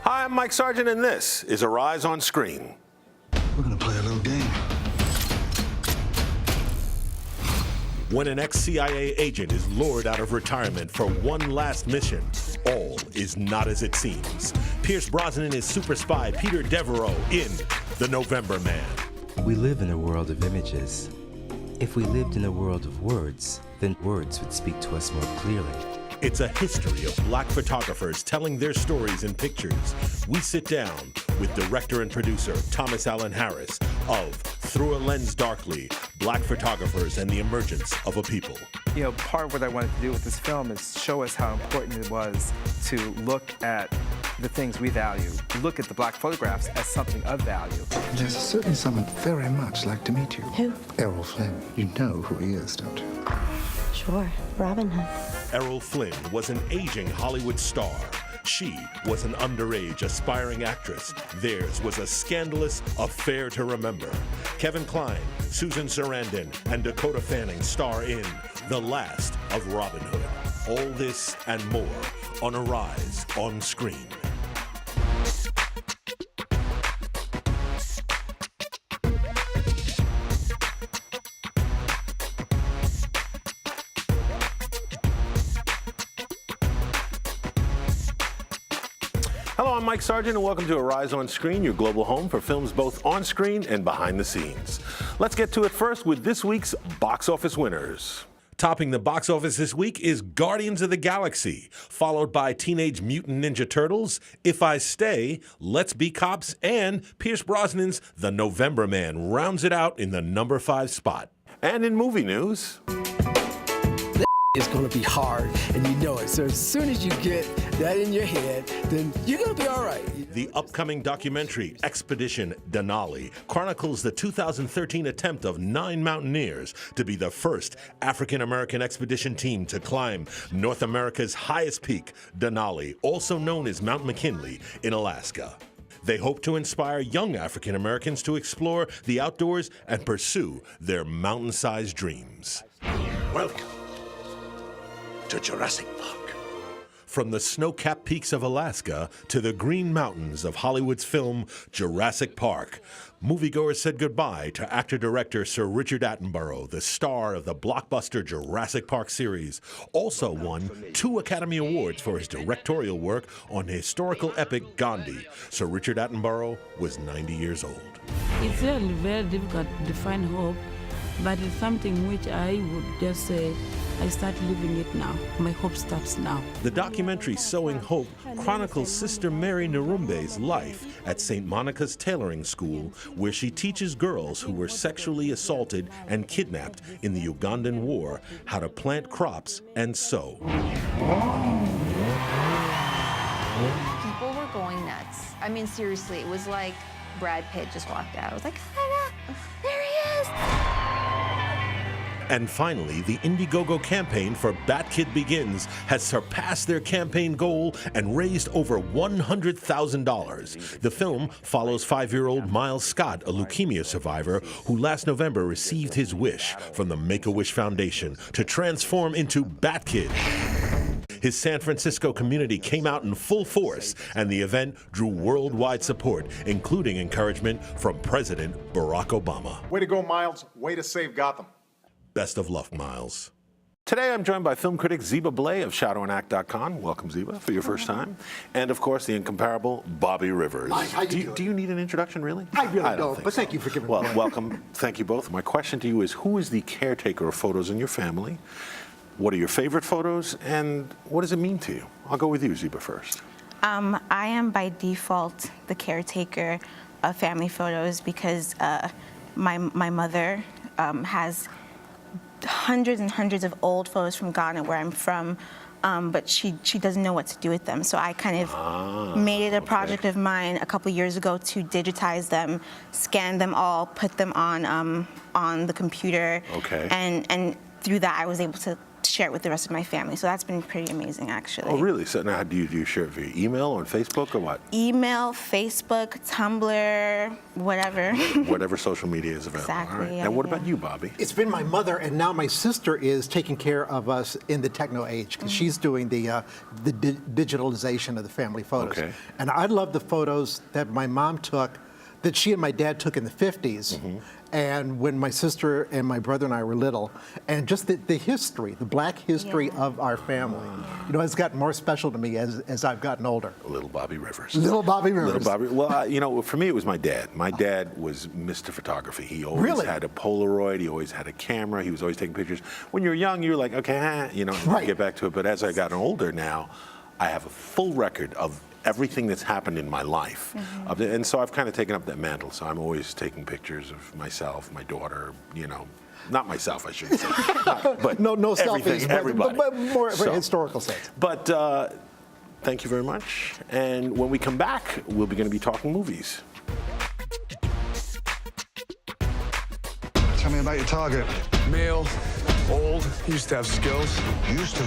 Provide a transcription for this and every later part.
Hi, I'm Mike Sargent, and this is Arise on Screen. We're gonna play a little game. When an ex-CIA agent is lured out of retirement for one last mission, all is not as it seems. Pierce Brosnan is super spy Peter Devereaux in The November Man. We live in a world of images. If we lived in a world of words, then words would speak to us more clearly. It's a history of black photographers telling their stories in pictures. We sit down with director and producer Thomas Allen Harris of Through a Lens Darkly, Black Photographers and the Emergence of a People. You know, part of what I wanted to do with this film is show us how important it was to look at the things we value, look at the black photographs as something of value. There's certainly someone very much like to meet you. Who? Errol Flynn. You know who he is, don't you? Sure, Robin Hood. Errol Flynn was an aging Hollywood star. She was an underage aspiring actress. Theirs was a scandalous affair to remember. Kevin Kline, Susan Sarandon, and Dakota Fanning star in The Last of Robin Hood. All this and more on Arise on Screen. Hello, I'm Mike Sargent, and welcome to Arise on Screen, your global home for films both on screen and behind the scenes. Let's get to it first with this week's box office winners. Topping the box office this week is Guardians of the Galaxy, followed by Teenage Mutant Ninja Turtles, If I Stay, Let's Be Cops, and Pierce Brosnan's The November Man rounds it out in the number 5 spot. And in movie news, it's going to be hard, and you know it. So as soon as you get that in your head, then you're going to be all right. The upcoming documentary, Expedition Denali, chronicles the 2013 attempt of 9 mountaineers to be the first African-American expedition team to climb North America's highest peak, Denali, also known as Mount McKinley, in Alaska. They hope to inspire young African Americans to explore the outdoors and pursue their mountain-sized dreams. Welcome to Jurassic Park. From the snow-capped peaks of Alaska to the green mountains of Hollywood's film Jurassic Park, moviegoers said goodbye to actor-director Sir Richard Attenborough, the star of the blockbuster Jurassic Park series. Also won 2 Academy Awards for his directorial work on the historical epic Gandhi. Sir Richard Attenborough was 90 years old. It's really very difficult to define hope, but it's something which I would just say, I start living it now. My hope starts now. The documentary Sowing Hope chronicles Sister Mary Narumbe's life at St. Monica's Tailoring School, where she teaches girls who were sexually assaulted and kidnapped in the Ugandan War how to plant crops and sow. People were going nuts. I mean, seriously, it was like Brad Pitt just walked out. I was like, there he is. And finally, the Indiegogo campaign for Bat Kid Begins has surpassed their campaign goal and raised over $100,000. The film follows 5-year-old Miles Scott, a leukemia survivor, who last November received his wish from the Make-A-Wish Foundation to transform into Bat Kid. His San Francisco community came out in full force, and the event drew worldwide support, including encouragement from President Barack Obama. Way to go, Miles. Way to save Gotham. Best of luck, Miles. today I'm joined by film critic Zeba Blay of ShadowandAct.com. Welcome, Zeba, for your first time. And, of course, the incomparable Bobby Rivers. Hi, how you doing? Do you need an introduction, really? I really don't, think but so. thank you for giving me Well, one. welcome. Thank you both. My question to you is, who is the caretaker of photos in your family? What are your favorite photos, and what does it mean to you? I'll go with you, Zeba, first. I am by default the caretaker of family photos because my mother has hundreds and hundreds of old photos from Ghana, where I'm from, but she doesn't know what to do with them. So I kind of made it a project of mine a couple years ago to digitize them, scan them all, put them on the computer, Okay. and through that I was able to share it with the rest of my family. So that's been pretty amazing, actually. Oh, really? So now do you share it via email or on Facebook or what? Email, Facebook, Tumblr, whatever. Whatever social media is available. Exactly. All right. Yeah, And what yeah. about you, Bobby? It's been my mother, and now my sister is taking care of us in the techno age because she's doing the digitalization of the family photos. Okay. And I love the photos that my mom took, that she and my dad took in the 50s, and when my sister and my brother and I were little, and just the history, the black history of our family. You know, it's gotten more special to me as I've gotten older. Little Bobby Rivers. Little Bobby Rivers. Little Bobby. Well, you know, for me, it was my dad. My dad was Mr. Photography. He always had a Polaroid. He always had a camera. He was always taking pictures. When you're young, you're like, okay, you know, get back to it. But as I got older now, I have a full record of everything that's happened in my life. And so I've kind of taken up that mantle. So I'm always taking pictures of myself, my daughter, you know. Not myself, I shouldn't say. But no everything, selfies, everybody. but more for historical sense. But thank you very much. And when we come back, we're going to be talking movies. Tell me about your target. Male, old, used to have skills. Used to.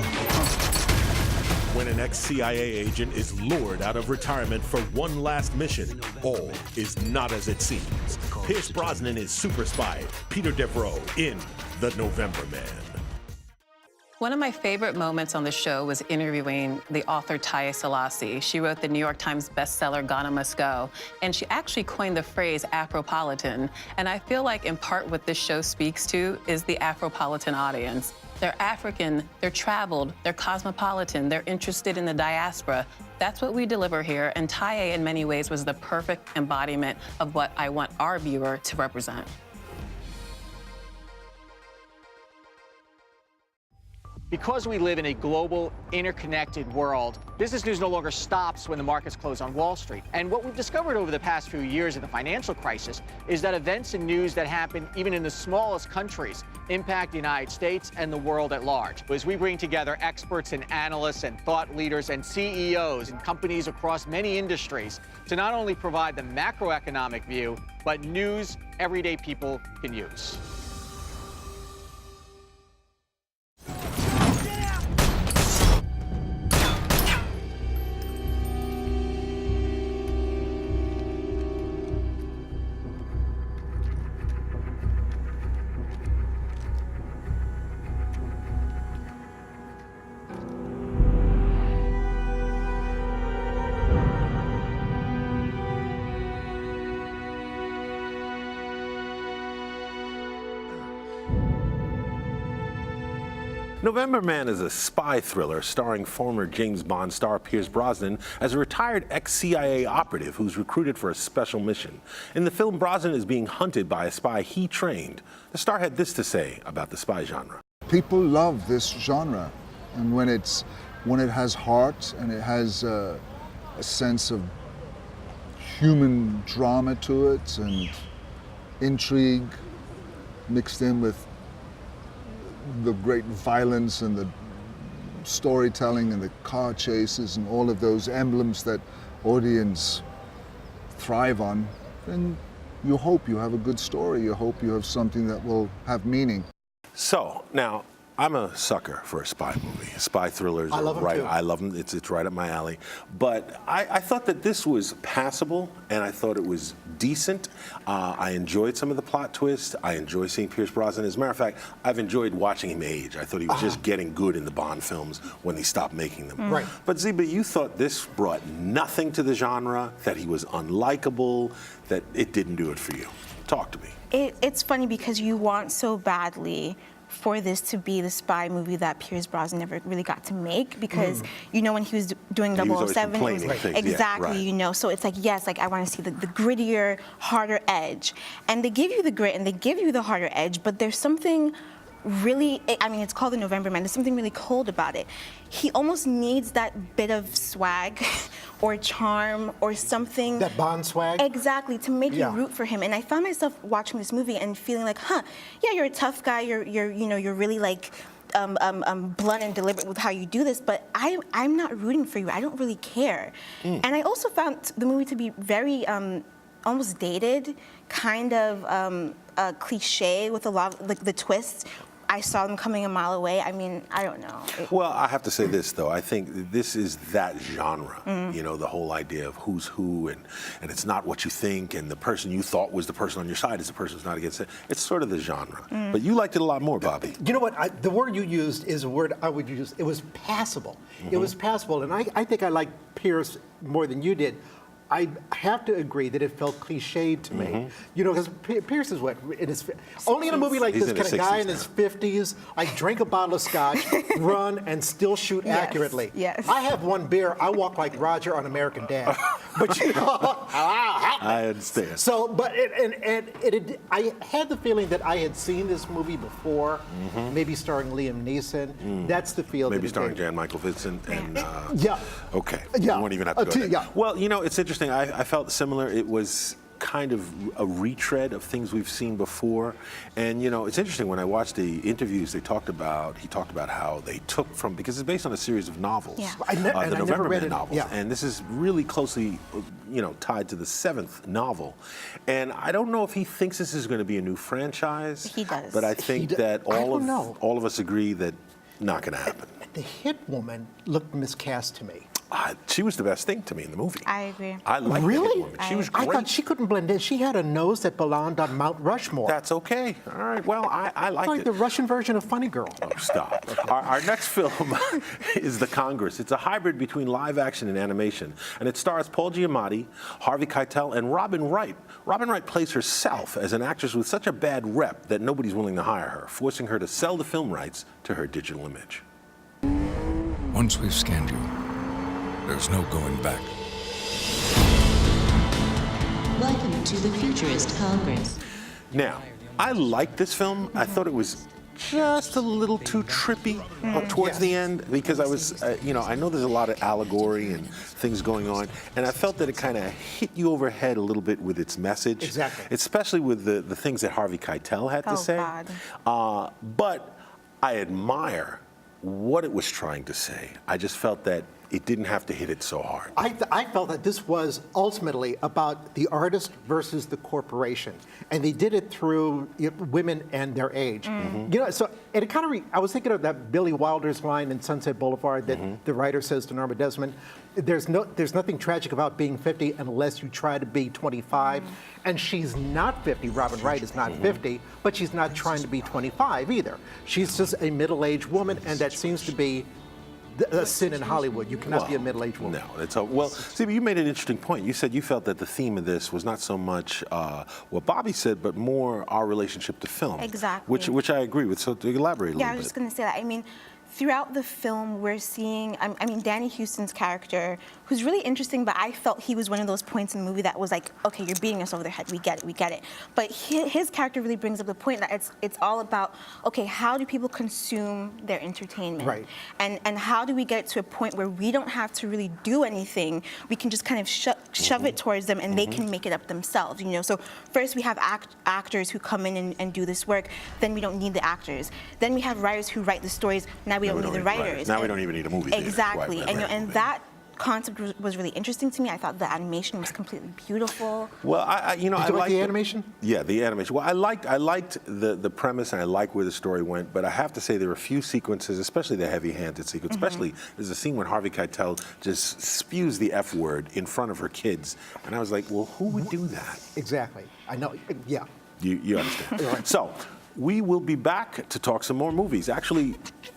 When an ex-CIA agent is lured out of retirement for one last mission, all is not as it seems. Pierce Brosnan is super spy Peter Devereaux in The November Man. One of my favorite moments on the show was interviewing the author Taya Selassie. She wrote the New York Times bestseller Ghana Must Go, and she actually coined the phrase Afropolitan. And I feel like in part what this show speaks to is the Afropolitan audience. They're African, they're traveled, they're cosmopolitan, they're interested in the diaspora. That's what we deliver here, and Taya in many ways was the perfect embodiment of what I want our viewer to represent. Because we live in a global, interconnected world, business news no longer stops when the markets close on Wall Street. And what we've discovered over the past few years of the financial crisis is that events and news that happen even in the smallest countries impact the United States and the world at large. As we bring together experts and analysts and thought leaders and CEOs and companies across many industries to not only provide the macroeconomic view, but news everyday people can use. November Man is a spy thriller starring former James Bond star Pierce Brosnan as a retired ex-CIA operative who's recruited for a special mission. In the film, Brosnan is being hunted by a spy he trained. The star had this to say about the spy genre. People love this genre, and when it has heart and it has a sense of human drama to it and intrigue mixed in with the great violence and the storytelling and the car chases and all of those emblems that audience thrive on, then you hope you have a good story. You hope you have something that will have meaning. So, now, I'm a sucker for a spy movie. Spy thrillers I love them too. I love them. It's right up my alley. But I thought that this was passable, and I thought it was decent. I enjoyed some of the plot twists. I enjoy seeing Pierce Brosnan. As a matter of fact, I've enjoyed watching him age. I thought he was just getting good in the Bond films when they stopped making them. Right. But Zeba, you thought this brought nothing to the genre, that he was unlikable, that it didn't do it for you. Talk to me. It's funny because you want so badly for this to be the spy movie that Pierce Brosnan never really got to make, because you know when he was doing He was always 007, it was complaining things, exactly, yeah, right. you know, so it's like, yes, like I want to see the grittier, harder edge. And they give you the grit and they give you the harder edge, but there's something really, I mean, it's called The November Man. There's something really cold about it. He almost needs that bit of swag or charm or something. That Bond swag? Exactly, to make you root for him. And I found myself watching this movie and feeling like, yeah, you're a tough guy. You're really like blunt and deliberate with how you do this, but I'm not rooting for you. I don't really care. And I also found the movie to be very almost dated, kind of cliche with a lot of the twists. I saw them coming a mile away. I mean, I don't know. Well, I have to say this, though. I think this is that genre, you know, the whole idea of who's who, and it's not what you think, and the person you thought was the person on your side is the person who's not against it. It's sort of the genre. But you liked it a lot more, Bobby. You know what? The word you used is a word I would use. It was passable. It was passable, and I think I liked Pierce more than you did. I have to agree that it felt cliched to me. You know, because Pierce is what? Only in a movie like this can a guy in his 50s like drink a bottle of scotch, run, and still shoot accurately. Yes. I have one beer. I walk like Roger on American Dad. But you know, I understand. So, but I had the feeling that I had seen this movie before, maybe starring Liam Neeson. That's the feel. Maybe starring Jan Michael Vincent and. Yeah. Okay. Yeah. You won't even have to go there. Yeah. Well, you know, it's interesting. I felt similar. It was kind of a retread of things we've seen before. And, you know, it's interesting, when I watched the interviews, he talked about how they took from, because it's based on a series of novels. Yeah. The November read Man it. novels. Yeah. And this is really closely, you know, tied to the 7th novel. And I don't know if he thinks this is going to be a new franchise. He does. But I think that all of us agree that not going to happen. The hit woman looked miscast to me. She was the best thing to me in the movie. I agree. I liked the hit woman. She was great. I thought she couldn't blend in. She had a nose that belonged on Mount Rushmore. That's okay. All right. Well, I liked like it. the Russian version of Funny Girl. Oh, stop. Our next film is The Congress. It's a hybrid between live action and animation, and it stars Paul Giamatti, Harvey Keitel, and Robin Wright. Robin Wright plays herself as an actress with such a bad rep that nobody's willing to hire her, forcing her to sell the film rights to her digital image. Once we've scanned you, there's no going back. Welcome to the Futurist Congress. Now, I liked this film. I thought it was just a little too trippy towards the end, because I was, you know, I know there's a lot of allegory and things going on, and I felt that it kind of hit you over head a little bit with its message. Exactly. Especially with the things that Harvey Keitel had to say. God. But I admire what it was trying to say. I just felt that it didn't have to hit it so hard. I felt that this was ultimately about the artist versus the corporation, and they did it through women and their age. You know, so it kind of I was thinking of that Billy Wilder's line in Sunset Boulevard that the writer says to Norma Desmond, "There's nothing tragic about being 50 unless you try to be 25." And she's not 50. Robin Wright is not 50, but she's not trying to be 25 either. She's just a middle-aged woman, and that seems to be a sin in Hollywood. You cannot be a middle-aged woman. No, it's well. See, you made an interesting point. You said you felt that the theme of this was not so much what Bobby said, but more our relationship to film. Exactly. Which I agree with. So to elaborate a little bit. Yeah, I was just going to say that. I mean, throughout the film, we're seeing, I mean, Danny Houston's character, who's really interesting, but I felt he was one of those points in the movie that was like, okay, you're beating us over the head, we get it. But his character really brings up the point that it's all about, okay, how do people consume their entertainment? Right. And how do we get to a point where we don't have to really do anything, we can just kind of shove it towards them and they can make it up themselves, you know? So first we have actors who come in and do this work, then we don't need the actors. Then we have writers who write the stories, now we don't need the writers. Now we don't even need a movie. Exactly. And that concept was really interesting to me. I thought the animation was completely beautiful. Well, I Did you like the animation? Yeah, the animation. Well, I liked the premise, and I liked where the story went. But I have to say there were a few sequences, especially the heavy-handed sequence. Especially there's a scene when Harvey Keitel just spews the F word in front of her kids, and I was like, well, who would do that? Exactly. I know. Yeah. You understand? So. We will be back to talk some more movies. Actually,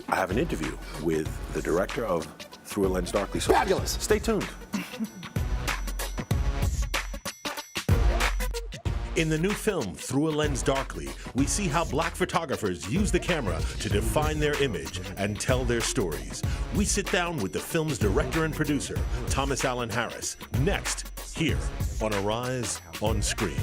I have an interview with the director of Through a Lens Darkly. So fabulous. Stay tuned. In the new film, Through a Lens Darkly, we see how black photographers use the camera to define their image and tell their stories. We sit down with the film's director and producer, Thomas Allen Harris, next, here on Arise on Screen.